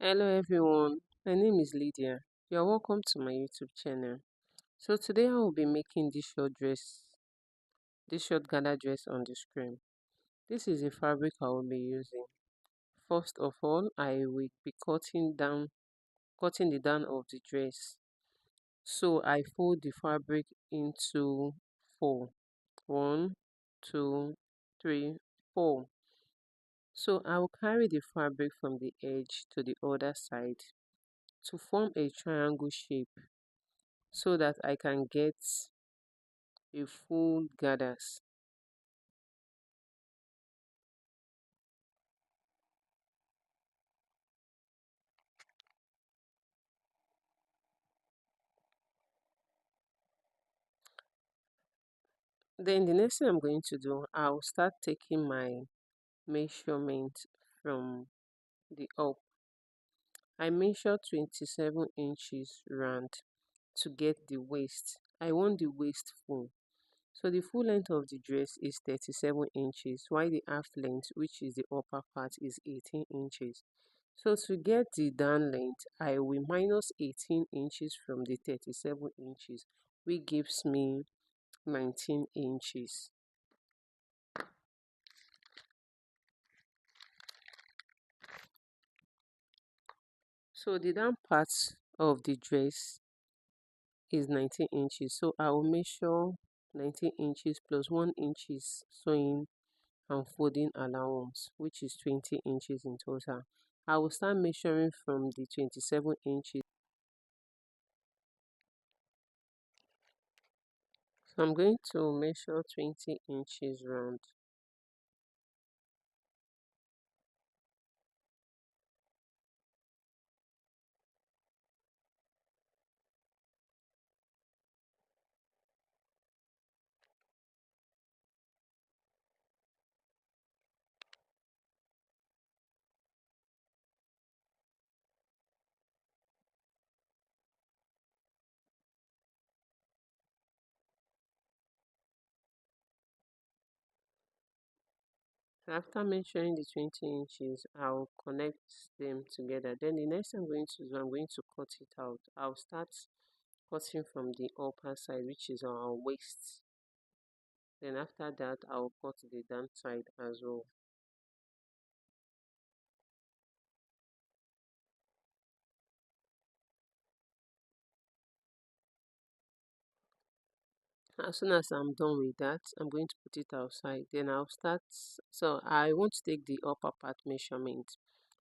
Hello everyone, my name is Lydia. You're welcome to my YouTube channel. So today I will be making this short gather dress on the screen. This is the fabric I will be using. First of all, I will be cutting the down of the dress. So I fold the fabric into four. One, two, three, four. So I will carry the fabric from the edge to the other side to form a triangle shape so that I can get a full gathers. Then the next thing I'm going to do, I'll start taking my measurement from the up. I measure 27 inches round to get the waist. I want the waist full. So the full length of the dress is 37 inches, while the half length, which is the upper part, is 18 inches. So to get the down length, I will minus 18 inches from the 37 inches, which gives me 19 inches. So the down part of the dress is 19 inches. So I will measure 19 inches plus 1 inches sewing and folding allowance, which is 20 inches in total. I will start measuring from the 27 inches. So I'm going to measure 20 inches round. So after measuring the 20 inches, I'll connect them together. Then the next thing I'm going to do, I'm going to cut it out. I'll start cutting from the upper side, which is our waist. Then after that, I'll cut the down side as well. As soon as I'm done with that, I'm going to put it outside. Then I'll start. So I want to take the upper part measurement,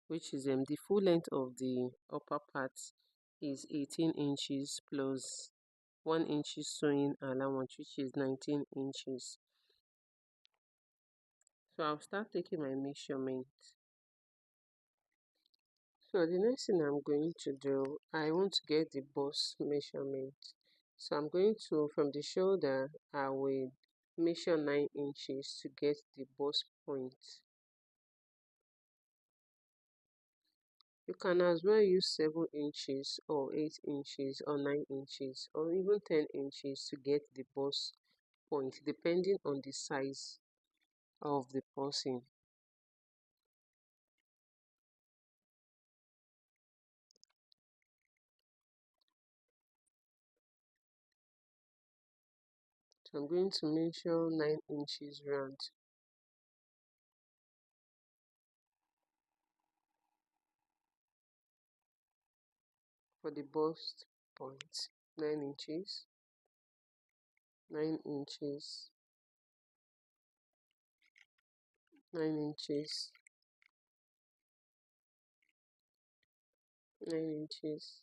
which is the full length of the upper part is 18 inches plus 1 inch sewing allowance, which is 19 inches. So I'll start taking my measurement. So the next thing I'm going to do, I want to get the bust measurement. So I'm going to, from the shoulder, I will measure 9 inches to get the bust point. You can as well use 7 inches or 8 inches or 9 inches or even 10 inches to get the bust point, depending on the size of the person. So I'm going to measure 9 inches round for the bust point. 9 inches, 9 inches, 9 inches, 9 inches,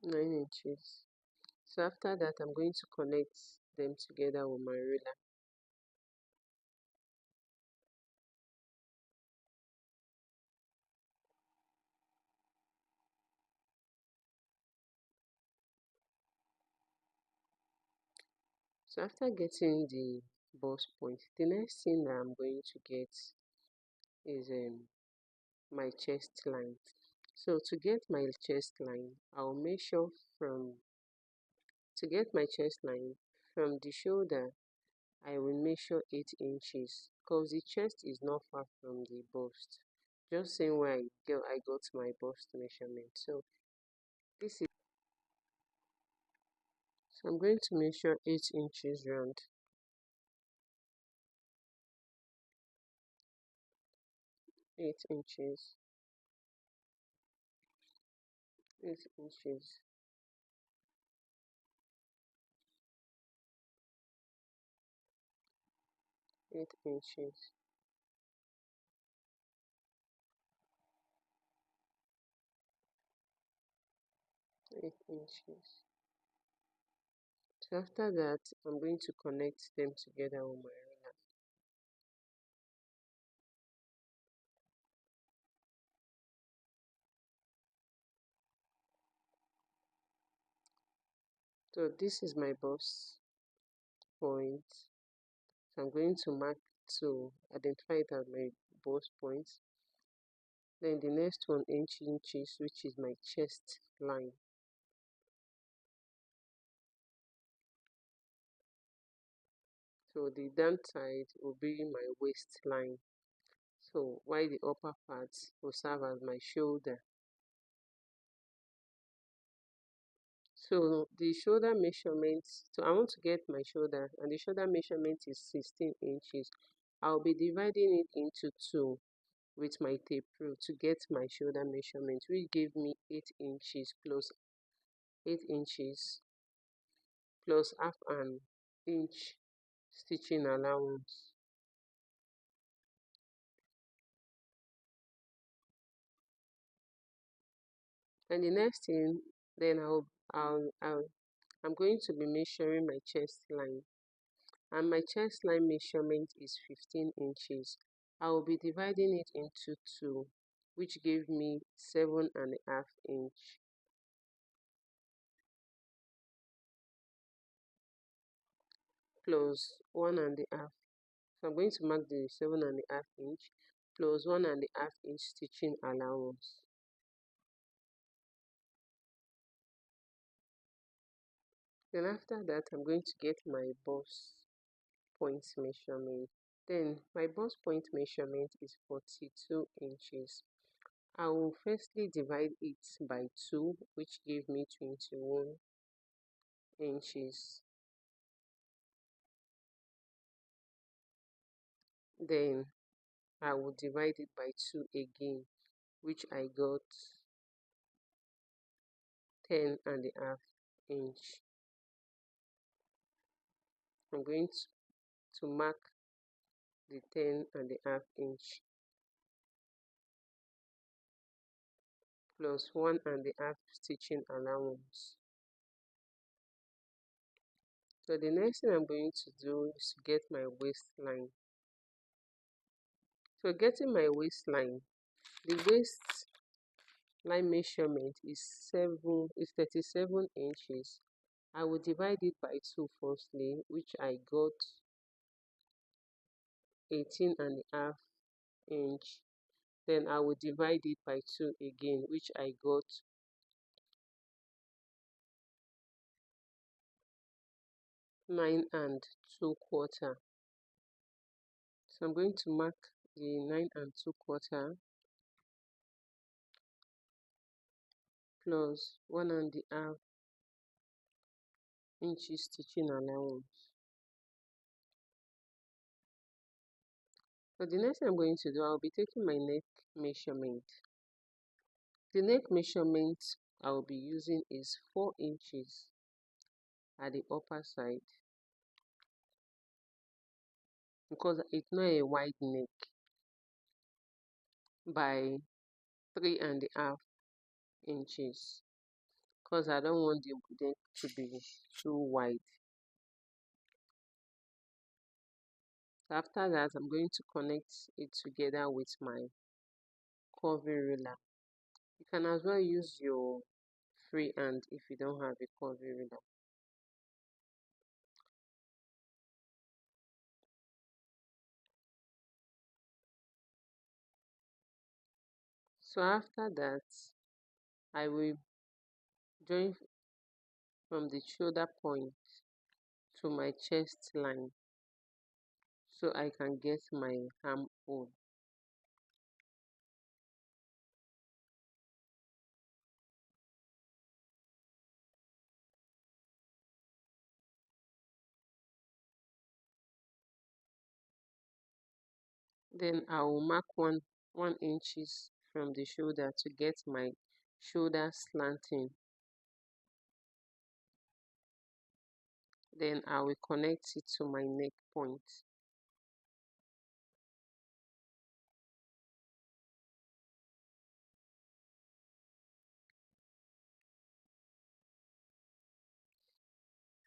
9 inches. So after that, I'm going to connect them together with my ruler. So after getting the bust point, the next thing that I'm going to get is my chest line. So to get my chest line, I'll measure from to get my chest line from the shoulder. I will measure 8 inches because the chest is not far from the bust. Just same way I got my bust measurement. This is so I'm going to measure 8 inches round. 8 inches, 8 inches, 8 inches, 8 inches. So after that, I'm going to connect them together on my ruler. So this is my bust point. So I'm going to mark to identify it as my bust point. Then the next one, 8 inches, which is my chest line. So the down side will be my waistline. So while the upper part will serve as my shoulder. So the shoulder measurement, so I want to get my shoulder, and the shoulder measurement is 16 inches. I'll be dividing it into two with my tape rule to get my shoulder measurement, which gave me 8 inches plus 8 inches plus half an inch stitching allowance. And the next thing, then I'm going to be measuring my chest line, and my chest line measurement is 15 inches. I will be dividing it into two, which gave me 7.5 inch plus 1.5. So I'm going to mark the 7.5 inch plus 1.5 inch stitching allowance. Then after that, I'm going to get my bust point measurement. Then my bust point measurement is 42 inches. I will firstly divide it by 2, which gave me 21 inches. Then I will divide it by 2 again, which I got 10.5 inch. I'm going to mark the 10.5 inch plus 1.5 stitching allowance. So the next thing I'm going to do is to get my waistline. So getting my waistline, the waistline measurement is 37 inches. I will divide it by 2 firstly, which I got 18.5 inch. Then I will divide it by 2 again, which I got 9 2/4. So I'm going to mark the 9 2/4 plus 1.5 inches stitching allowance. So the next thing I'm going to do, I'll be taking my neck measurement. The neck measurement I will be using is 4 inches at the upper side, because it's not a wide neck, by 3.5 inches, because I don't want the neck to be too wide. After that, I'm going to connect it together with my curving ruler. You can as well use your free hand if you don't have a curving ruler. So after that, I will join from the shoulder point to my chest line. so I can get my armhole. Then I will mark one inches from the shoulder to get my shoulder slanting. Then I will connect it to my neck point.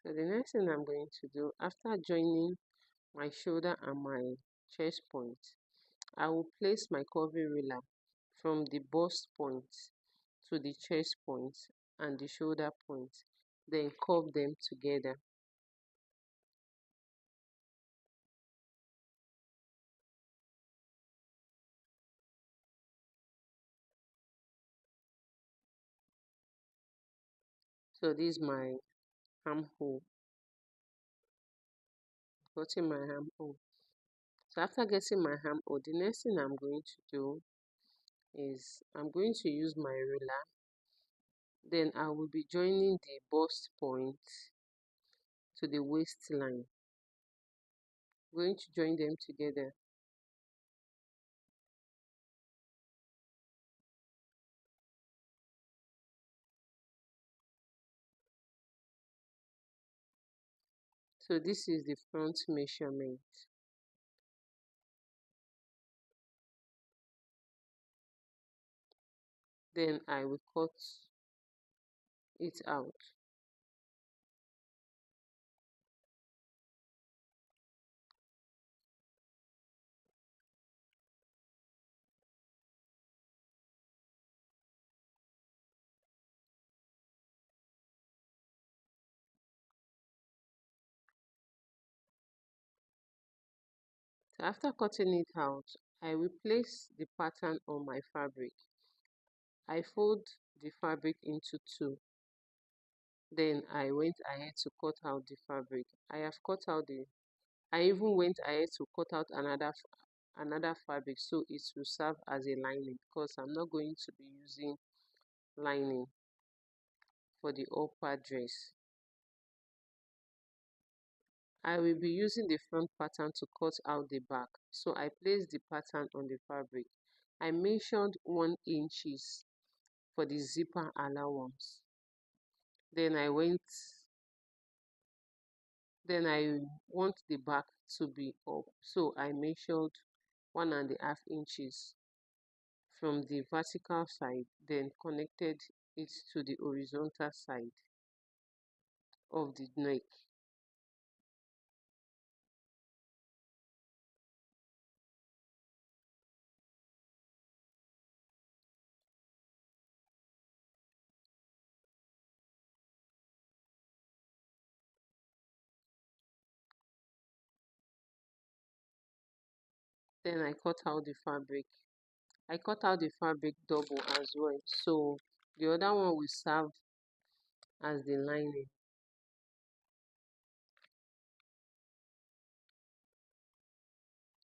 So the next thing I'm going to do, after joining my shoulder and my chest point, I will place my curvy ruler from the bust point to the chest point and the shoulder point, then curve them together. So this is my armhole, getting my armhole. So after getting my armhole, the next thing I'm going to do is I'm going to use my ruler. Then I will be joining the bust point to the waistline. I'm going to join them together. So this is the front measurement. Then I will cut it out. So after cutting it out, I will place the pattern on my fabric. I fold the fabric into two. Then I went ahead to cut out the fabric. I even went ahead to cut out another fabric so it will serve as a lining, because I'm not going to be using lining for the upper dress. I will be using the front pattern to cut out the back. So I placed the pattern on the fabric. I measured 1 inches for the zipper allowance. Then I want the back to be up. So I measured 1.5 inches from the vertical side, then connected it to the horizontal side of the neck. Then I cut out the fabric. I cut out the fabric double as well, so the other one will serve as the lining.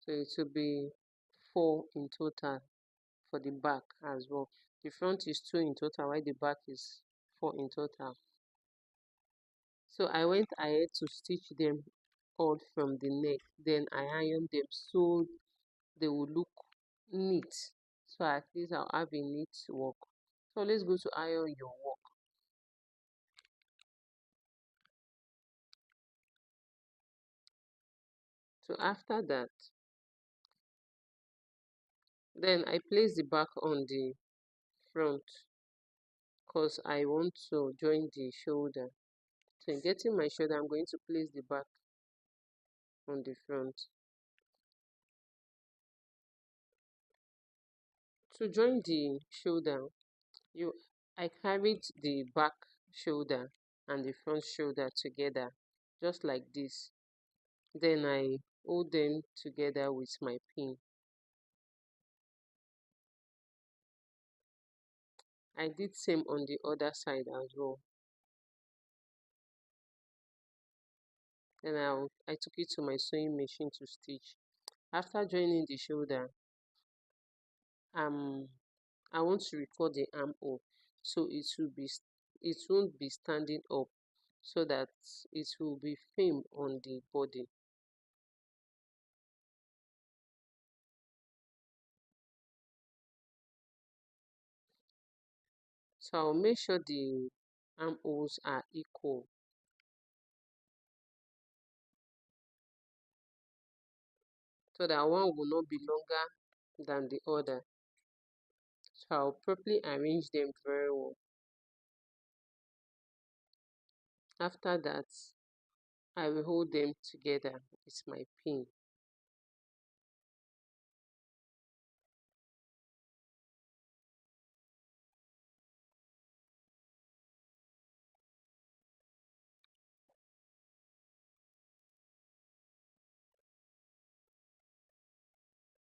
So it will be 4 in total for the back as well. The front is 2 in total, while the back is 4 in total. So I went ahead to stitch them all from the neck. Then I ironed them so they will look neat. So at least I'll have a neat work. So let's go to iron your work. So after that, then I place the back on the front because I want to join the shoulder. So in getting my shoulder, I'm going to place the back on the front. To join the shoulder, you I carried the back shoulder and the front shoulder together, just like this. Then I hold them together with my pin. I did same on the other side as well. Then I took it to my sewing machine to stitch. After joining the shoulder, um I want to record the armhole, so it won't be standing up, so that it will be firm on the body. So I'll make sure the armholes are equal, so that one will not be longer than the other. So I'll properly arrange them very well. After that, I will hold them together with my pin.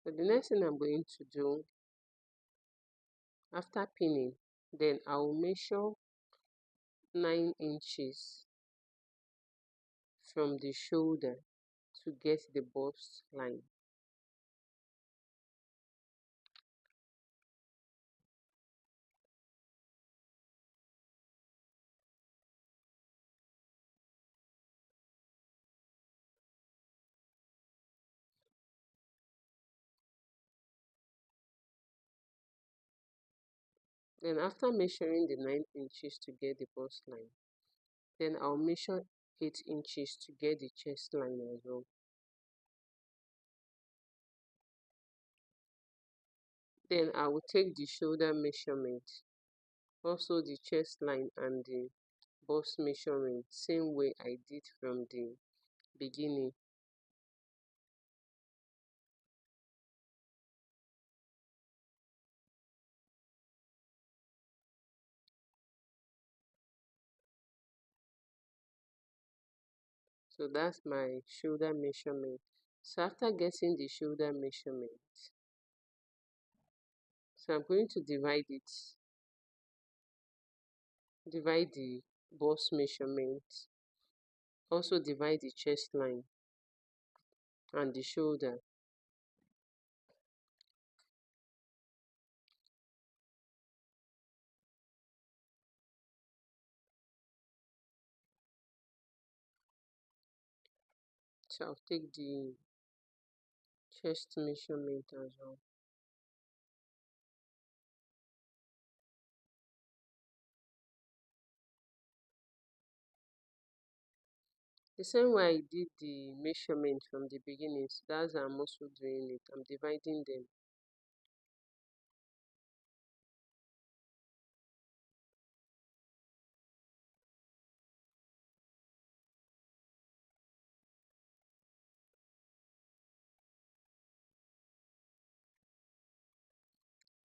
So the next thing I'm going to do after pinning, then I will measure 9 inches from the shoulder to get the bust line. Then after measuring the 9 inches to get the bust line, then I'll measure 8 inches to get the chest line as well. Then I will take the shoulder measurement, also the chest line and the bust measurement, same way I did from the beginning. So that's my shoulder measurement. So after getting the shoulder measurement, so I'm going to divide the bust measurement, also divide the chest line and the shoulder. So I'll take the chest measurement as well. The same way I did the measurement from the beginning, so that's how I'm also doing it. I'm dividing them.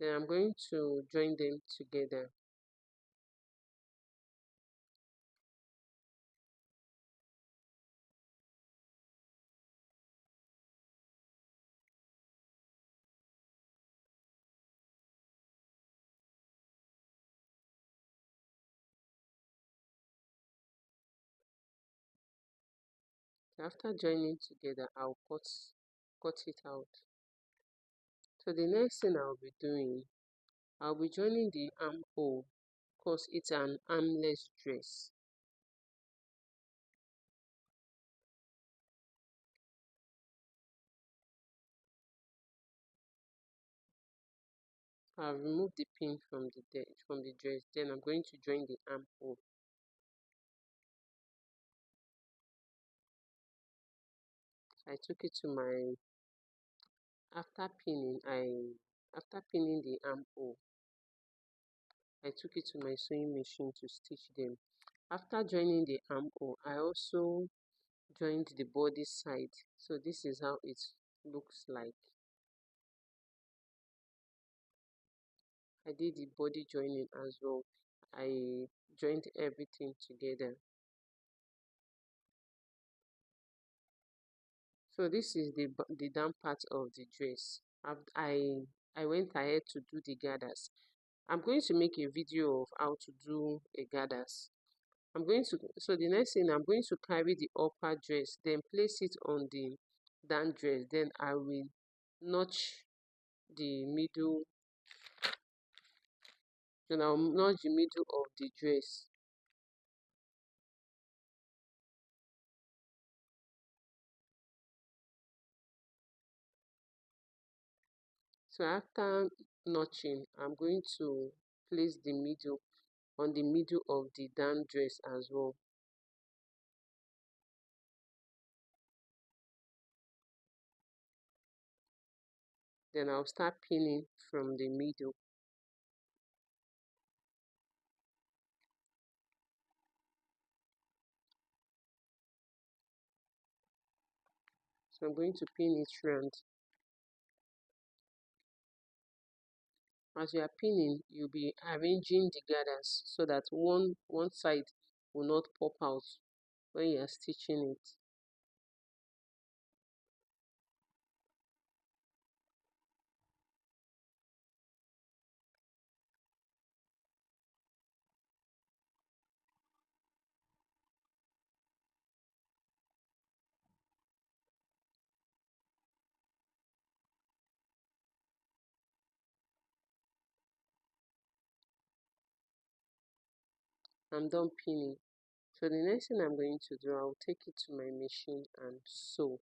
Then I'm going to join them together. So after joining together, I'll cut it out. So the next thing I'll be doing, I'll be joining the armhole, because it's an armless dress. I'll remove the pin from the dress. Then I'm going to join the armhole. I took it to my after pinning the armhole, I took it to my sewing machine to stitch them. After joining the armhole, I also joined the body side. So this is how it looks like. I did the body joining as well. I joined everything together. So this is the down part of the dress. I went ahead to do the gathers. I'm going to make a video of how to do a gathers. So the next thing, I'm going to carry the upper dress, then place it on the down dress. Then I will notch the middle, then I'll notch the middle of the dress. So after notching, I'm going to place the middle on the middle of the down dress as well. Then I'll start pinning from the middle. So I'm going to pin it round. As you are pinning, you'll be arranging the gathers so that one side will not pop out when you are stitching it. I'm done pinning. So the next thing I'm going to do, I'll take it to my machine and sew.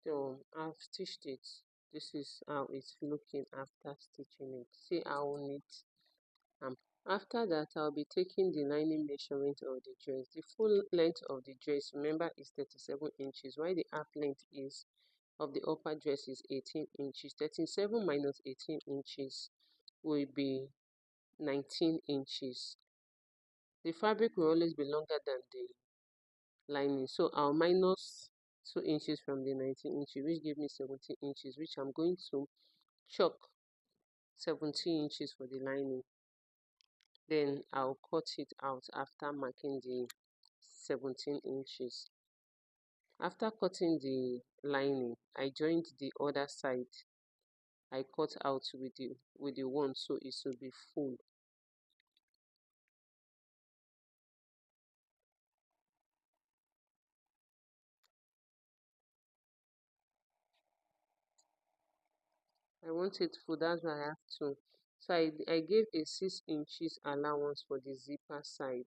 So I've stitched it. This is how it's looking after stitching it. See how neat. After that, I'll be taking the lining measurement of the dress. The full length of the dress, remember, is 37 inches, while the half length is of the upper dress is 18 inches. 37 minus 18 inches will be 19 inches. The fabric will always be longer than the lining, so I'll minus 2 inches from the 19 inches, which give me 17 inches, which I'm going to chalk 17 inches for the lining. Then I'll cut it out after marking the 17 inches. After cutting the lining, I joined the other side. I cut out with the one, so it should be full. I want it full, that's why I have to. So I gave a 6 inches allowance for the zipper side.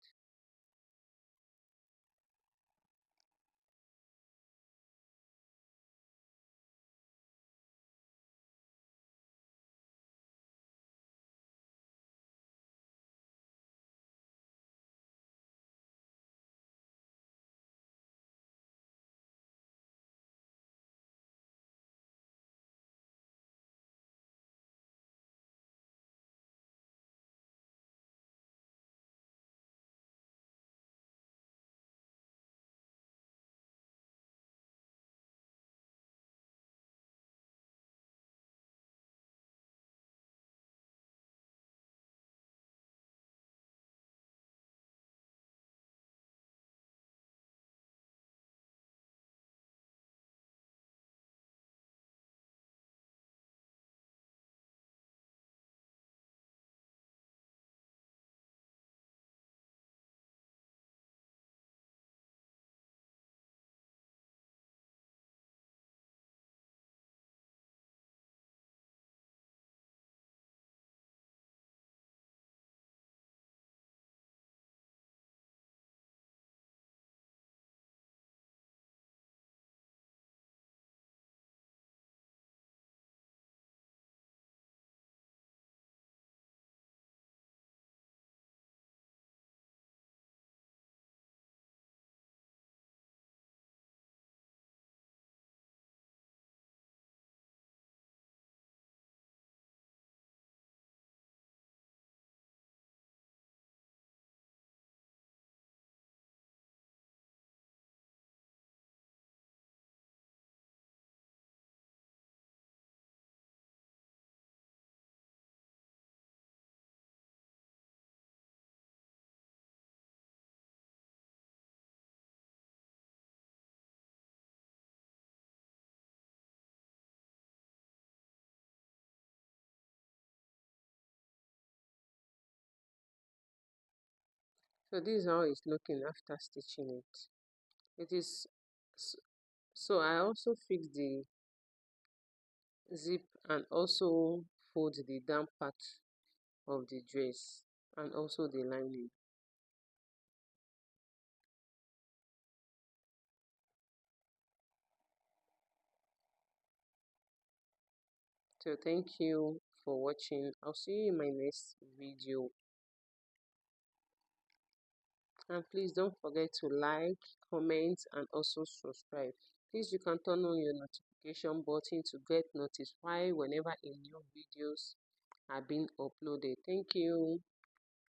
So this is how it's looking after stitching it. It is so I also fix the zip and also fold the down part of the dress and also the lining. So thank you for watching. I'll see you in my next video. And please don't forget to like, comment, and also subscribe. Please, you can turn on your notification button to get notified whenever a new videos are being uploaded. Thank you.